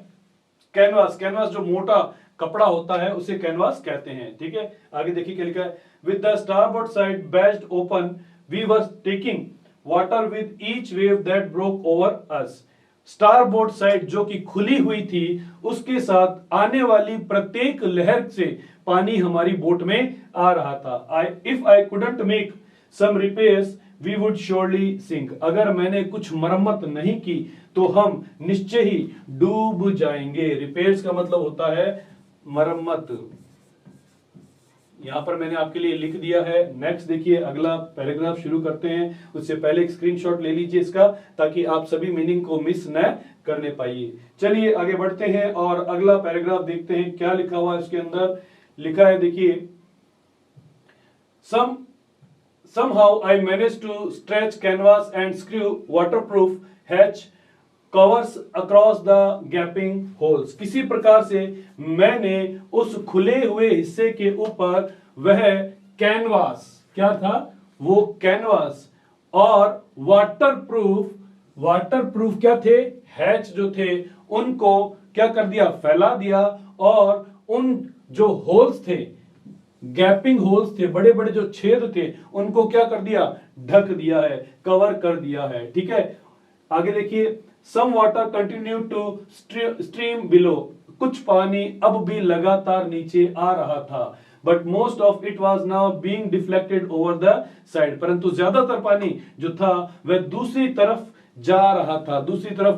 कैनवास। कैनवास जो मोटा कपड़ा होता है उसे कैनवास कहते हैं, ठीक है। आगे देखिए क्या लिखा है, with the starboard side bashed open we were taking water with each wave that broke over us. Starboard side जो कि खुली हुई थी, उसके साथ आने वाली प्रत्येक लहर से पानी हमारी बोट में आ रहा था। If I couldn't make some repairs we would surely sink. अगर मैंने कुछ मरम्मत नहीं की तो हम निश्चय ही डूब जाएंगे। रिपेयर्स का मतलब होता है मरम्मत। यहां पर मैंने आपके लिए लिख दिया है। नेक्स्ट देखिए अगला पैराग्राफ शुरू करते हैं। उससे पहले एक स्क्रीनशॉट ले लीजिए इसका, ताकि आप सभी मीनिंग को मिस न करने पाइए। चलिए आगे बढ़ते हैं और अगला पैराग्राफ देखते हैं क्या लिखा हुआ है इसके अंदर। लिखा है देखिए, somehow I managed to stretch canvas and screw waterproof hatch covers across the gaping holes। किसी प्रकार से मैंने उस खुले हुए हिस्से के ऊपर वह कैनवास, क्या था, वो कैनवास और वाटरप्रूफ क्या थे, हैच जो थे उनको क्या कर दिया, फैला दिया, और उन जो होल्स थे, गैपिंग होल्स थे, बड़े बड़े जो छेद थे, उनको क्या कर दिया, ढक दिया है, कवर कर दिया है। ठीक है, आगे देखिए, some water continue to stream below, कुछ पानी अब भी लगातार नीचे आ रहा था, but most of it was now being deflected over the side, परंतु ज्यादातर पानी जो था वह दूसरी तरफ जा रहा था, दूसरी तरफ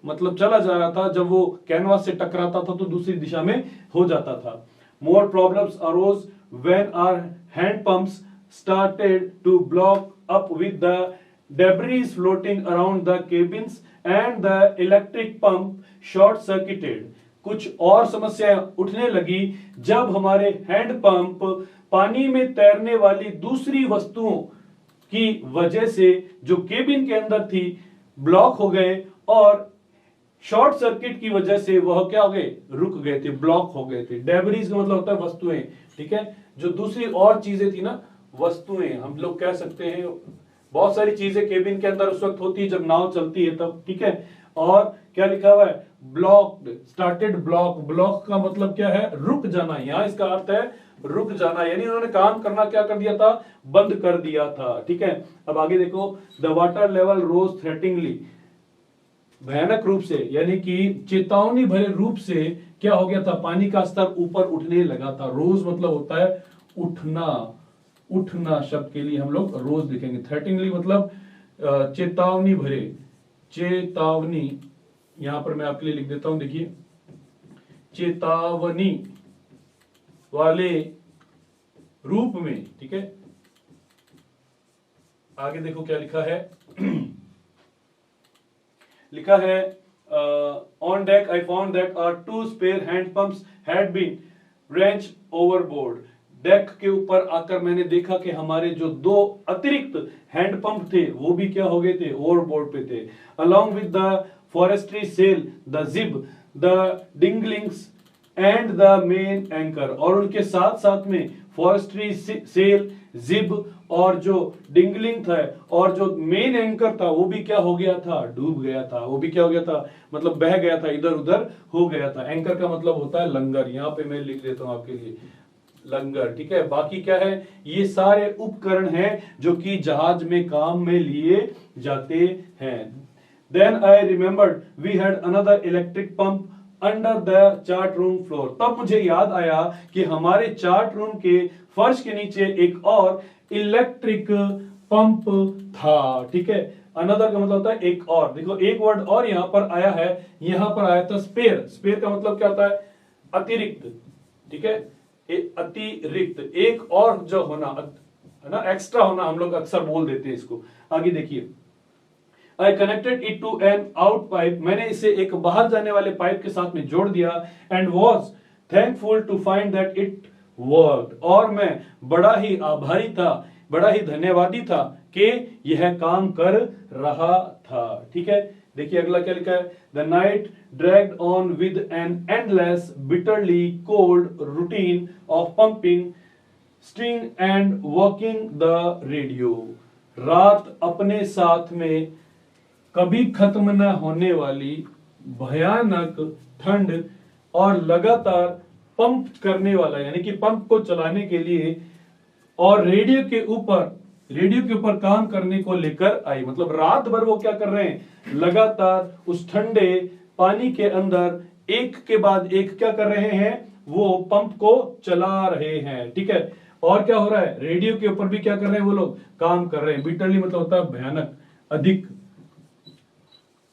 मतलब चला जा रहा था, जब वो कैनवास से टकराता था तो दूसरी दिशा में हो जाता था। More problems arose when our hand pumps started to block up with the debris floating around the cabins and the electric pump short circuited. कुछ और समस्याएं उठने लगी जब हमारे हैंड पंप पानी में तैरने वाली दूसरी वस्तुओं की वजह से जो केबिन के अंदर थी ब्लॉक हो गए, और शॉर्ट सर्किट की वजह से वह क्या हो गए, रुक गए थे, ब्लॉक हो गए थे। डेब्रीज का मतलब होता है वस्तुएं, ठीक है, जो दूसरी और चीजें थी ना, वस्तुएं हम लोग कह सकते हैं, बहुत सारी चीजें केबिन के अंदर उस वक्त होती है जब नाव चलती है तब, ठीक है। और क्या लिखा हुआ है, ब्लॉक्ड, स्टार्टेड ब्लॉक का मतलब क्या है, रुक जाना, यहां इसका अर्थ है रुक जाना, यानी उन्होंने काम करना क्या कर दिया था, बंद कर दिया था। ठीक है, अब आगे देखो, the water level rose threateningly, भयानक रूप से, यानी कि चेतावनी भरे रूप से क्या हो गया था, पानी का स्तर ऊपर उठने लगा था। रोज मतलब होता है उठना, उठना शब्द के लिए हम लोग रोज लिखेंगे, थ्रेटिंगली मतलब चेतावनी भरे, चेतावनी, यहां पर मैं आपके लिए लिख देता हूं, देखिए, चेतावनी वाले रूप में। ठीक है, आगे देखो क्या लिखा है लिखा है, on deck I found that our 2 spare hand pumps had been wrench overboard. Deck के ऊपर आकर मैंने देखा कि हमारे जो 2 अतिरिक्त हैंड पंप थे वो भी क्या हो गए थे, ओवरबोर्ड पे थे। Along with the forestry sail, the jib, the डिंगलिंग्स एंड द मेन एंकर, और उनके साथ साथ में फॉरेस्ट्री सेल, जिब और जो डिंगलिंग था और जो मेन एंकर था वो भी क्या हो गया था, डूब गया था। वो भी क्या हो गया था, मतलब बह गया था, इधर उधर हो गया था। एंकर का मतलब होता है लंगर, यहां पे मैं लिख देता हूं आपके लिए, लंगर। ठीक है, बाकी क्या है, ये सारे उपकरण हैं जो कि जहाज में काम में लिए जाते हैं। Then I remembered we had another electric pump under the chart room floor. तब मुझे याद आया कि हमारे चार्ट रूम के फर्श के नीचे एक और इलेक्ट्रिक पंप था। ठीक है, अनदर का मतलब होता है एक और। देखो एक वर्ड और यहां पर आया है, यहां पर आया था स्पेयर। स्पेयर का मतलब क्या होता है, अतिरिक्त। ठीक है, अतिरिक्त, एक और जो होना है ना, एक्स्ट्रा होना, हम लोग अक्सर बोल देते हैं इसको। आगे देखिए, I connected it to an out pipe, मैंने इसे एक बाहर जाने वाले पाइप के साथ में जोड़ दिया, and was thankful to find that it worked, और मैं बड़ा ही आभारी था, बड़ा ही धन्यवादी था कि यह काम कर रहा था। ठीक है, देखिए अगला क्या लिखा है, The night dragged on with an endless, bitterly cold routine of pumping, string and working the radio। रात अपने साथ में कभी खत्म न होने वाली भयानक ठंड और लगातार पंप करने वाला, यानी कि पंप को चलाने के लिए, और रेडियो के ऊपर काम करने को लेकर आई। मतलब रात भर वो क्या कर रहे हैं, लगातार उस ठंडे पानी के अंदर एक के बाद एक क्या कर रहे हैं, वो पंप को चला रहे हैं। ठीक है, और क्या हो रहा है, रेडियो के ऊपर भी क्या कर रहे हैं, वो लोग काम कर रहे हैं। बिटरली मतलब होता है भयानक,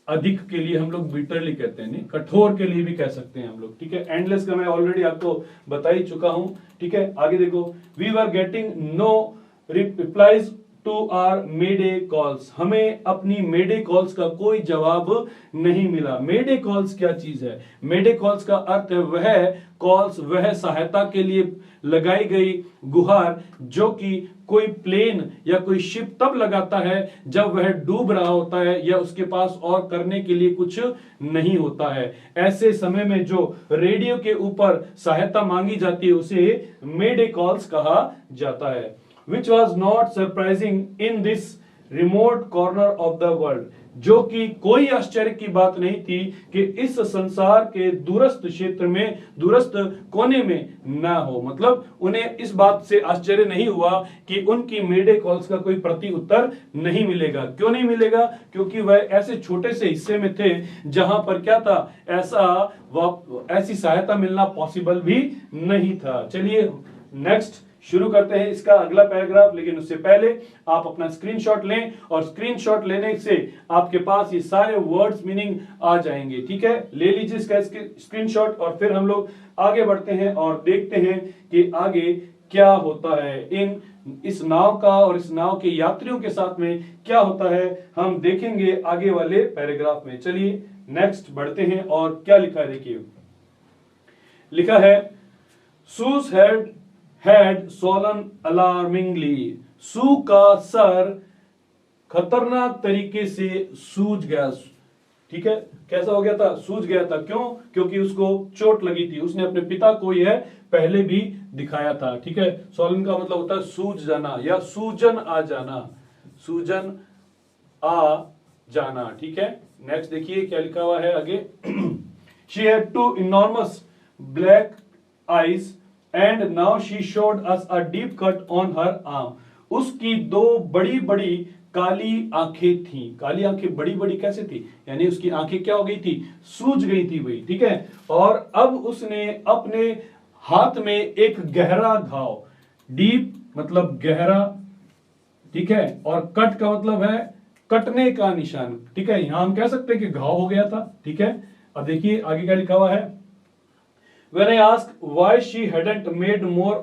अधिक के लिए हम लोग बिटरली कहते हैं, नहीं, कठोर के लिए भी कह सकते हैं हम लोग। ठीक है, एंडलेस का मैं ऑलरेडी आपको बता ही चुका हूं। ठीक है, आगे देखो, we were getting no replies to our mayday calls, हमें अपनी मेडे कॉल्स का कोई जवाब नहीं मिला। मेडे कॉल्स क्या चीज है, मेडे कॉल्स का अर्थ है वह कॉल्स, वह सहायता के लिए लगाई गई गुहार जो कि कोई प्लेन या कोई शिप तब लगाता है जब वह डूब रहा होता है या उसके पास और करने के लिए कुछ नहीं होता है। ऐसे समय में जो रेडियो के ऊपर सहायता मांगी जाती है उसे मेडे कॉल्स कहा जाता है। Which was not surprising in this remote corner of the world, जो कि कोई आश्चर्य की बात नहीं थी कि इस संसार के दूरस्थ क्षेत्र में, दूरस्थ कोने में ना हो। मतलब उन्हें इस बात से आश्चर्य नहीं हुआ कि उनकी मेडे कॉल्स का कोई प्रति उत्तर नहीं मिलेगा। क्यों नहीं मिलेगा? क्योंकि वह ऐसे छोटे से हिस्से में थे जहां पर क्या था, ऐसी सहायता मिलना पॉसिबल भी नहीं था। चलिए नेक्स्ट शुरू करते हैं इसका अगला पैराग्राफ, लेकिन उससे पहले आप अपना स्क्रीनशॉट लें और स्क्रीनशॉट लेने से आपके पास ये सारे वर्ड्स मीनिंग आ जाएंगे। ठीक है, ले लीजिए इसका स्क्रीनशॉट और फिर हम लोग आगे बढ़ते हैं और देखते हैं कि आगे क्या होता है इस नाव का और इस नाव के यात्रियों के साथ में क्या होता है, हम देखेंगे आगे वाले पैराग्राफ में। चलिए नेक्स्ट बढ़ते हैं और क्या लिखा है देखिए। लिखा है सूज had swollen alarmingly, सू का सर खतरनाक तरीके से सूज गया। ठीक है, कैसा हो गया था? सूज गया था। क्यों? क्योंकि उसको चोट लगी थी। उसने अपने पिता को यह पहले भी दिखाया था। ठीक है, स्वॉलन का मतलब होता है सूज जाना या सूजन आ जाना, सूजन आ जाना। ठीक है, नेक्स्ट देखिए क्या लिखा हुआ है आगे। She had two enormous black eyes and now she showed us a deep cut on her arm. उसकी दो बड़ी बड़ी काली आंखें थी। काली आंखें बड़ी बड़ी कैसे थी? यानी उसकी आंखें क्या हो गई थी? सूज गई थी भाई। ठीक है, और अब उसने अपने हाथ में एक गहरा घाव, डीप मतलब गहरा, ठीक है, और कट का मतलब है कटने का निशान। ठीक है, यहां हम कह सकते हैं कि घाव हो गया था। ठीक है, अब देखिए आगे क्या लिखा हुआ है। When I asked why she hadn't made more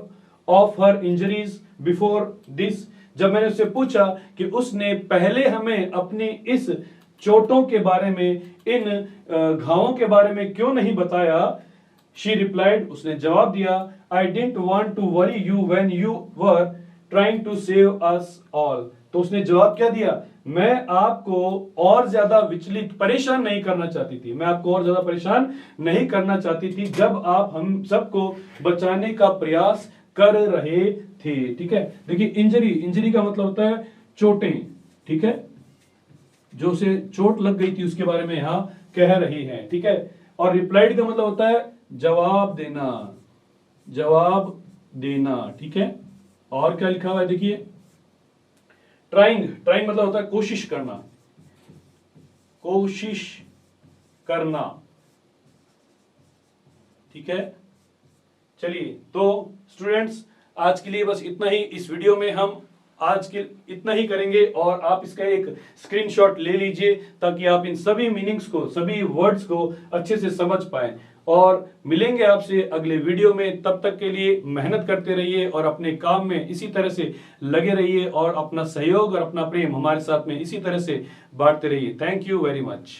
of her injuries before this, जब मैंने उससे पूछा कि उसने पहले हमें अपनी इस चोटों के बारे में, इन घावों के बारे में क्यों नहीं बताया, she replied, उसने जवाब दिया, I didn't want to worry you when you were trying to save us all. तो उसने जवाब क्या दिया? मैं आपको और ज्यादा विचलित, परेशान नहीं करना चाहती थी। मैं आपको और ज्यादा परेशान नहीं करना चाहती थी जब आप हम सबको बचाने का प्रयास कर रहे थे। ठीक है, देखिए इंजरी का मतलब होता है चोटें। ठीक है, जो उसे चोट लग गई थी उसके बारे में यहां कह रही है। ठीक है, और रिप्लाइड का मतलब होता है जवाब देना, जवाब देना। ठीक है, और क्या लिखा हुआ है देखिए। ट्राइंग मतलब होता है कोशिश करना, कोशिश करना। ठीक है, चलिए तो स्टूडेंट्स आज के लिए बस इतना ही। इस वीडियो में हम आज के इतना ही करेंगे और आप इसका एक स्क्रीनशॉट ले लीजिए ताकि आप इन सभी मीनिंग्स को, सभी वर्ड्स को अच्छे से समझ पाएं। और मिलेंगे आपसे अगले वीडियो में। तब तक के लिए मेहनत करते रहिए और अपने काम में इसी तरह से लगे रहिए और अपना सहयोग और अपना प्रेम हमारे साथ में इसी तरह से बांटते रहिए। Thank you very much.